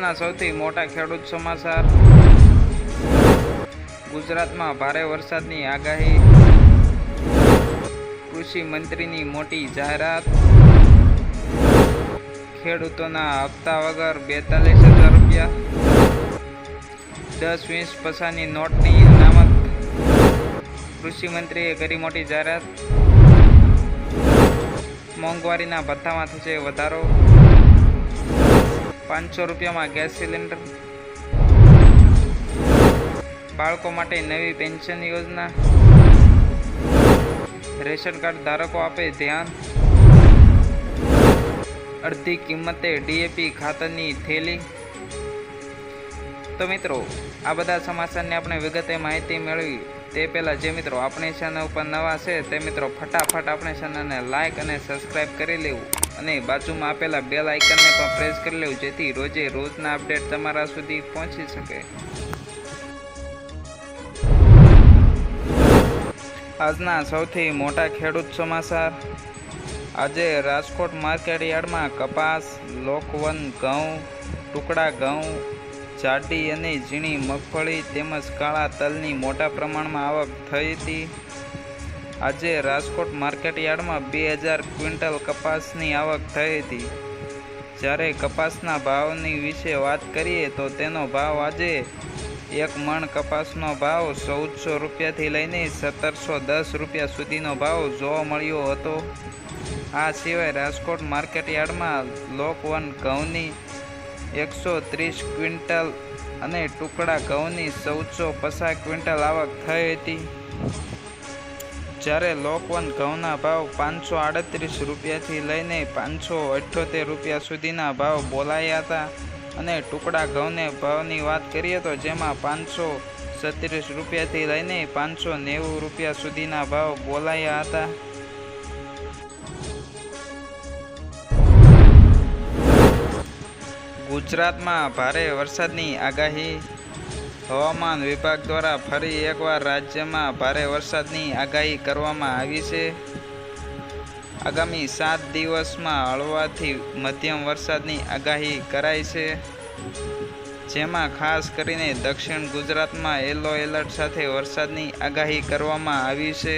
આજના સૌથી મોટા ખેડૂત સમાચાર. ગુજરાતમાં ભારે વરસાદની આગાહી. કૃષિ મંત્રીની મોટી જાહેરાત. ખેડૂતોના હપ્તા વગર 42,000 રૂપિયા. 10-20 પૈસાની નોટની અનામત. કૃષિ મંત્રીએ કરી મોટી જાહેરાત. મોંઘવારીના ભથ્થામાં થશે વધારો. 500 રૂપિયામાં ગેસ સિલિન્ડર. બાળકો માટે નવી પેન્શન યોજના. રેશન કાર્ડ ધારકો આપે ધ્યાન. અડધી કિંમતે ડીએપી ખાતરની થેલી. તો મિત્રો, આ બધા સમાચારની આપણે વિગતે માહિતી મેળવી તે પહેલાં જે મિત્રો આપણી ચેનલ ઉપર નવા છે તે મિત્રો ફટાફટ આપણી ચેનલને લાઇક અને સબસ્ક્રાઈબ કરી લેવું અને બાજુમાં આપેલા બેલ આઇકનને પણ પ્રેસ કરી લેવું, જેથી રોજે રોજના અપડેટ તમારા સુધી પહોંચી શકે. આજના સૌથી મોટા ખેડૂત સમાચાર. આજે રાજકોટ માર્કેટ યાર્ડમાં કપાસ, લોકવન ઘઉં, ટુકડા ઘઉં, જાડી અને ઝીણી મગફળી તેમજ કાળા તલની મોટા પ્રમાણમાં આવક થઈ હતી. આજે રાજકોટ માર્કેટ યાર્ડમાં 2000 ક્વિન્ટલ કપાસની આવક થઈ હતી. જ્યારે કપાસના ભાવની વિશે વાત કરીએ તો તેનો ભાવ આજે એક મણ કપાસનો ભાવ 1400 રૂપિયાથી લઈને 1710 રૂપિયા સુધીનો ભાવ જોવા મળ્યો હતો. આ સિવાય રાજકોટ માર્કેટ યાર્ડમાં લોકવન ઘઉંની 130 ક્વિન્ટલ અને ટુકડા ઘઉંની 1450 ક્વિન્ટલ આવક થઈ હતી. જ્યારે લોકવન ઘઉંના ભાવ 538 રૂપિયાથી લઈને 578 રૂપિયા સુધીના ભાવ બોલાયા હતા અને ટુકડા ઘઉંને ભાવની વાત કરીએ તો જેમાં 537 રૂપિયાથી લઈને 590 રૂપિયા સુધીના ભાવ બોલાયા હતા. ગુજરાતમાં ભારે વરસાદની આગાહી. હવામાન વિભાગ દ્વારા ફરી એકવાર રાજ્યમાં ભારે વરસાદની આગાહી કરવામાં આવી છે. આગામી 7 દિવસમાં હળવાથી મધ્યમ વરસાદની આગાહી કરાઈ છે, જેમાં ખાસ કરીને દક્ષિણ ગુજરાતમાં યલો એલર્ટ સાથે વરસાદની આગાહી કરવામાં આવી છે.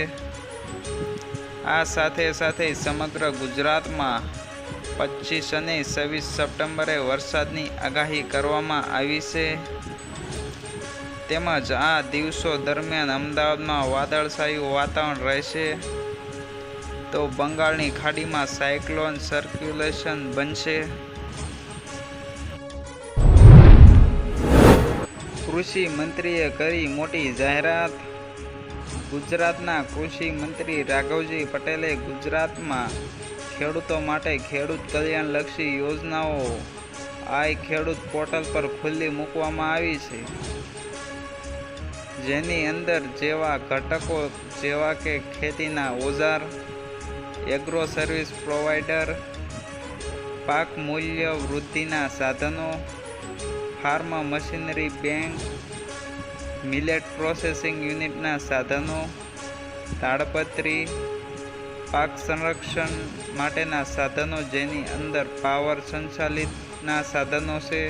આ સાથે સાથે સમગ્ર ગુજરાતમાં 25 અને 26 સપ્ટેમ્બરે વરસાદની આગાહી કરવામાં આવી છે. તેમજ આ દિવસો દરમિયાન અમદાવાદમાં વાદળછાયું વાતાવરણ રહેશે. તો બંગાળની ખાડીમાં સાયક્લોન સર્ક્યુલેશન બનશે. કૃષિ મંત્રીએ કરી મોટી જાહેરાત. ગુજરાતના કૃષિ મંત્રી રાઘવજી પટેલે ગુજરાતમાં ખેડૂતો માટે ખેડૂત કલ્યાણલક્ષી યોજનાઓ આઈ ખેડૂત પોર્ટલ પર ખુલ્લી મૂકવામાં આવી છે, જેની અંદર જેવા ઘટકો જેવા કે ખેતીના ઓજાર, એગ્રો સર્વિસ પ્રોવાઈડર, પાક મૂલ્ય વૃદ્ધિના સાધનો, farm machinery bank, millet processing યુનિટના સાધનો, તાડપત્રી, પાક સંરક્ષણ માટેના સાધનો જેની અંદર પાવર સંચાલિતના સાધનો છે,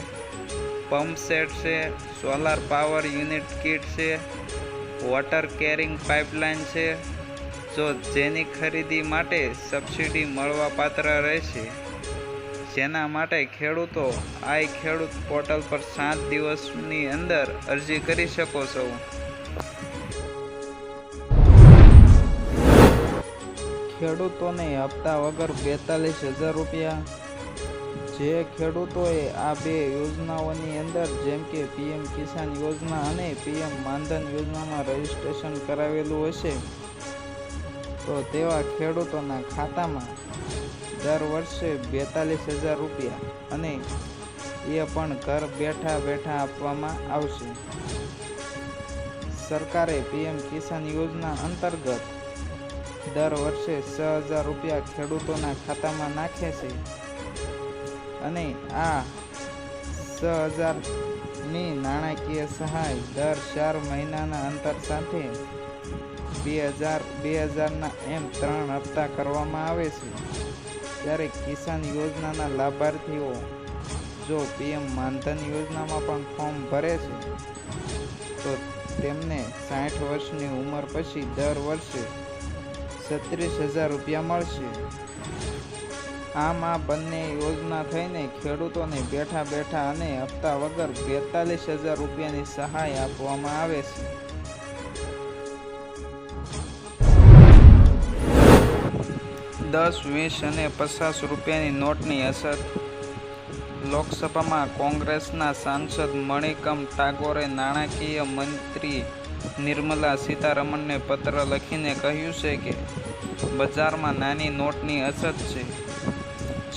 પંપ સેટ છે, સોલાર પાવર યુનિટ કિટ છે, વોટર કેરિંગ પાઇપલાઇન છે, જેની ખરીદી માટે સબસિડી મળવાપાત્ર રહેશે. જેના માટે ખેડૂતો આઈ ખેડૂત પોર્ટલ પર 7 દિવસની અંદર અરજી કરી શકો છો. ખેડૂતોને હપ્તા વગર 42,000 રૂપિયા. જે ખેડૂતોએ આ બે યોજનાઓની અંદર જેમ કે પીએમ કિસાન યોજના અને પીએમ માનધન યોજનામાં રજીસ્ટ્રેશન કરાવેલું હશે તો તેવા ખેડૂતોના ખાતામાં દર વર્ષે 42,000 રૂપિયા અને એ પણ ઘર બેઠા બેઠા આપવામાં આવશે. સરકારે પીએમ કિસાન યોજના અંતર્ગત દર વર્ષે 6,000 રૂપિયા ખેડૂતોના ખાતામાં નાખે છે અને આ 6,000ની નાણાકીય સહાય દર 4 મહિનાના અંતર સાથે 2,000ના એમ 3 હપ્તા કરવામાં આવે છે. ત્યારે કિસાન યોજનાના લાભાર્થીઓ જો પીએમ માનધન યોજનામાં પણ ફોર્મ ભરે છે તો તેમને 60 વર્ષની ઉંમર પછી દર વર્ષે 36,000 રૂપિયા મળશે. આમ આ બંને યોજના થઈને ખેડૂતોને બેઠા બેઠા અને હપ્તા વગર 42,000 રૂપિયાની સહાય આપવામાં આવે છે. $10, $20 અને $50 રૂપિયાની નોટની અસર. લોકસભામાં કોંગ્રેસના સાંસદ મણિકમ ટાગોરે નાણાકીય મંત્રી નિર્મલા સીતારમણને પત્ર લખીને કહ્યું છે કે બજારમાં નાની નોટની અછત છે,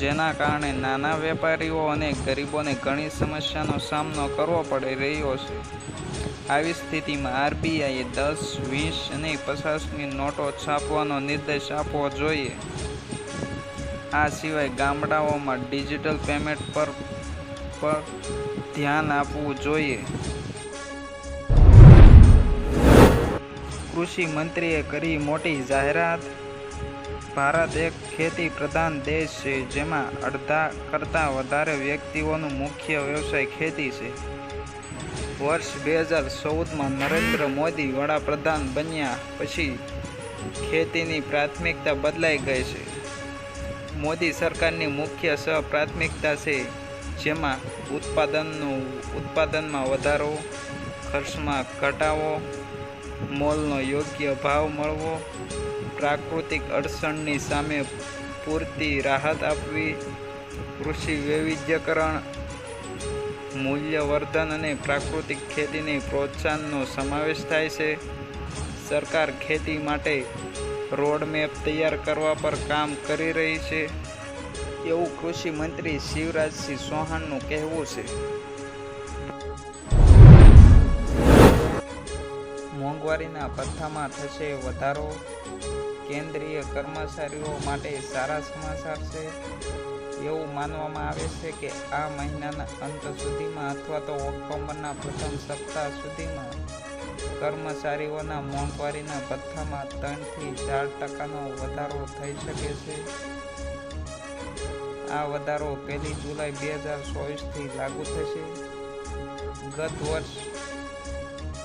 જેના કારણે નાના વેપારીઓ અને ગરીબોને ઘણી સમસ્યાનો સામનો કરવો પડી રહ્યો છે. આવી સ્થિતિમાં આરબીઆઈએ 10, 20 અને 50ની નોટો છાપવાનો નિર્દેશ આપવો જોઈએ. આ સિવાય ગામડાઓમાં ડિજિટલ પેમેન્ટ પર ધ્યાન આપવું જોઈએ. કૃષિ મંત્રીએ કરી મોટી જાહેરાત. ભારત એક ખેતી પ્રધાન દેશ છે, જેમાં અડધા કરતાં વધારે વ્યક્તિઓનો મુખ્ય વ્યવસાય ખેતી છે. વર્ષ 2014માં નરેન્દ્ર મોદી વડાપ્રધાન બન્યા પછી ખેતીની પ્રાથમિકતા બદલાઈ ગઈ છે. મોદી સરકારની મુખ્ય 6 પ્રાથમિકતા છે, જેમાં ઉત્પાદનમાં વધારો, ખર્ચમાં ઘટાડો, મોલનો યોગ્ય ભાવ મળવો, પ્રાકૃતિક અડચણની સામે પૂરતી રાહત આપવી, કૃષિ વૈવિધ્યકરણ, મૂલ્યવર્ધન અને પ્રાકૃતિક ખેતીને પ્રોત્સાહનનો સમાવેશ થાય છે. સરકાર ખેતી માટે રોડમેપ તૈયાર કરવા પર કામ કરી રહી છે, એવું કૃષિ મંત્રી શિવરાજસિંહ ચૌહાણનું કહેવું છે. મોંઘવારીના ભથ્થામાં થશે વધારો. કેન્દ્રીય કર્મચારીઓ માટે સારા સમાચાર છે. એવું માનવામાં આવે છે કે આ મહિનાના અંત સુધીમાં અથવા તો ઓક્ટોબરના પ્રથમ સપ્તાહ સુધીમાં કર્મચારીઓના મોંઘવારીના ભથ્થામાં 3 થી 4% વધારો થઈ શકે છે. આ વધારો 1 જુલાઈ 2024થી લાગુ થશે. ગત વર્ષ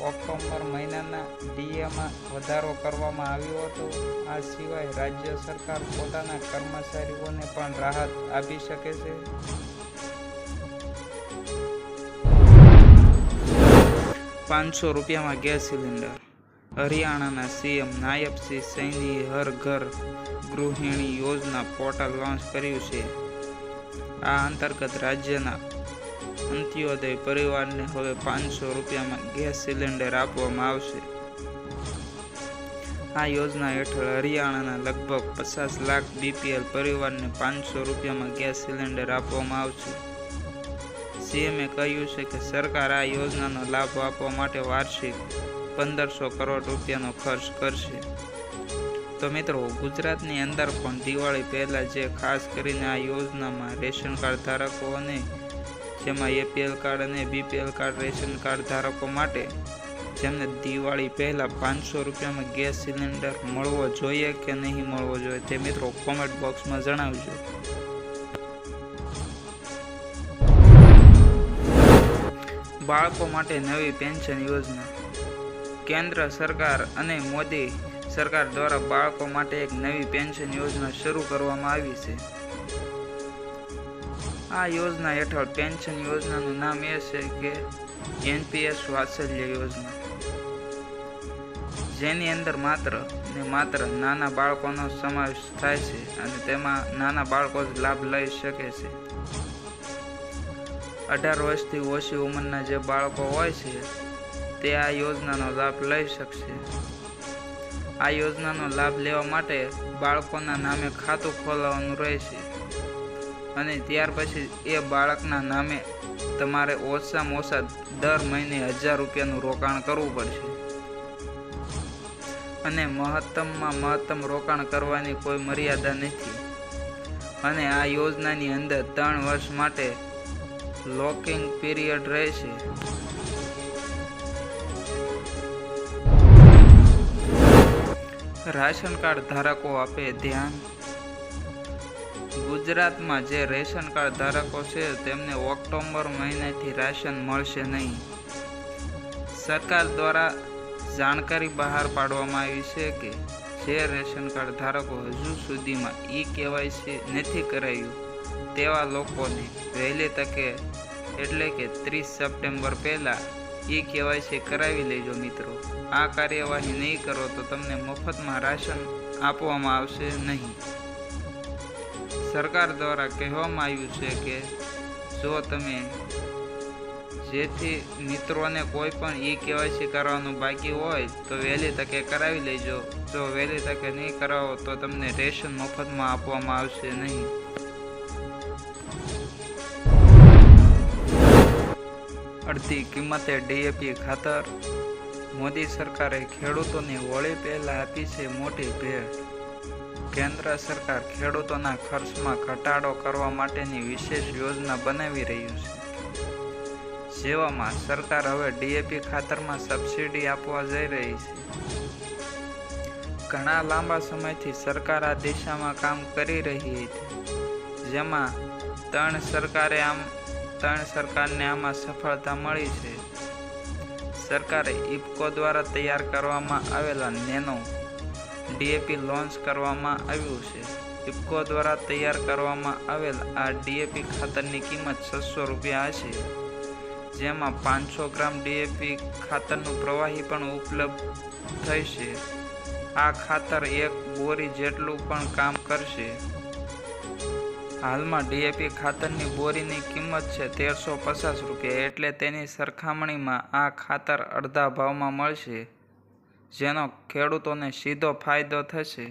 ઓક્ટોબર મહિનાના ડીએમાં વધારો કરવામાં આવ્યો હતો. આ સિવાય રાજ્ય સરકાર પોતાના કર્મચારીઓને પણ રાહત આપી શકે છે. ₹500 ગેસ સિલિન્ડર. હરિયાણાના સીએમ નાયબસિંહ સૈનીએ હર ઘર ગૃહિણી યોજના પોર્ટલ લોન્ચ કર્યું છે. આ અંતર્ગત રાજ્યના અંત્યોદય પરિવારને હવે ₹500 ગેસ સિલિન્ડર આપવામાં આવશે. આ યોજના હેઠળ હરિયાણાના લગભગ 50 લાખ બીપીએલ પરિવારને ₹500 ગેસ સિલિન્ડર આપવામાં આવશે. સીએમએ કહ્યું છે કે સરકાર આ યોજનાનો લાભ આપવા માટે વાર્ષિક ₹1,500 કરોડ ખર્ચ કરશે. તો મિત્રો, ગુજરાતની અંદર પણ દિવાળી પહેલાં જે ખાસ કરીને આ યોજનામાં રેશન કાર્ડ ધારકો અને જેમાં એપીએલ કાર્ડ અને બીપીએલ કાર્ડ રેશન કાર્ડ ધારકો માટે જેમને દિવાળી પહેલાં ₹500 ગેસ સિલિન્ડર મળવો જોઈએ કે નહીં મળવો જોઈએ તે મિત્રો કોમેન્ટ બોક્સમાં જણાવજો. બાળકો માટે નવી પેન્શન યોજના. કેન્દ્ર સરકાર અને મોદી સરકાર દ્વારા બાળકો માટે એક નવી પેન્શન યોજના શરૂ કરવામાં આવી છે. આ યોજના હેઠળ પેન્શન યોજનાનું નામ એ છે કે એનપીએસ વાત્સલ્ય યોજના, જેની અંદર માત્ર નાના બાળકોનો સમાવેશ થાય છે અને તેમાં નાના બાળકો જ લાભ લઈ શકે છે. 18 વર્ષથી ઓછી ઉંમરના જે બાળકો હોય છે તે આ યોજનાનો લાભ લઈ શકશે. આ યોજનાનો લાભ લેવા માટે બાળકોના નામે ખાતું ખોલાવવાનું રહેશે અને ત્યાર પછી એ બાળકના નામે તમારે ઓછામાં ઓછા દર મહિને ₹1,000 રોકાણ કરવું પડશે અને મહત્તમ રોકાણ કરવાની કોઈ મર્યાદા નથી. અને આ યોજનાની અંદર 3 વર્ષ માટે લોકિંગ પીરિયડ રહેશે. રાશન કાર્ડ ધારકો આપે ધ્યાન. ગુજરાતમાં જે રેશન કાર્ડ ધારકો છે તેમને ઓક્ટોબર મહિનાથી રાશન મળશે નહીં. સરકાર દ્વારા જાણકારી બહાર પાડવામાં આવી છે કે જે રેશન કાર્ડ ધારકો હજુ સુધીમાં KYC નથી કરાયું તેવા લોકોને વહેલી તકે એટલે કે 30 સપ્ટેમ્બર પહેલાં KYC કરાવી લેજો મિત્રો. આ કાર્યવાહી નહીં કરો તો તમને મફતમાં રાશન આપવામાં આવશે નહીં. સરકાર દ્વારા કહેવામાં આવ્યું છે કે જો તમે જેથી મિત્રોને કોઈ પણ KYC કરવાનું બાકી હોય તો વહેલી તકે કરાવી લેજો. જો વહેલી તકે નહીં કરાવો તો તમને રેશન મફતમાં આપવામાં આવશે નહીં. અડધી કિંમતે DAP ખાતર. મોદી સરકારે ખેડૂતોને હોળી પહેલા આપી છે મોટી ભેટ. કેન્દ્ર સરકાર ખેડૂતોના ખર્ચમાં ઘટાડો કરવા માટેની વિશેષ યોજના બનાવી રહ્યું છે. જેવામાં સરકાર હવે DAP ખાતરમાં સબસિડી આપવા જઈ રહી છે. ઘણા લાંબા સમયથી સરકાર આ દિશામાં કામ કરી રહી હતી, જેમાં ત્રણ સરકારને આમાં સફળતા મળી છે. સરકારે IFFCO દ્વારા તૈયાર કરવામાં આવેલા નેનો DAP લોન્ચ કરવામાં આવ્યું છે. IFFCO દ્વારા તૈયાર કરવામાં આવેલ આ DAP ખાતરની કિંમત 600 રૂપિયા હશે, જેમાં 500 ગ્રામ DAP ખાતરનું પ્રવાહી પણ ઉપલબ્ધ થશે. આ ખાતર એક બોરી જેટલું પણ કામ કરશે. હાલમાં DAP ખાતરની બોરીની કિંમત છે 1350 રૂપિયા, એટલે તેની સરખામણીમાં આ ખાતર અડધા ભાવમાં મળશે, જેનો ખેડૂતોને સીધો ફાયદો થશે.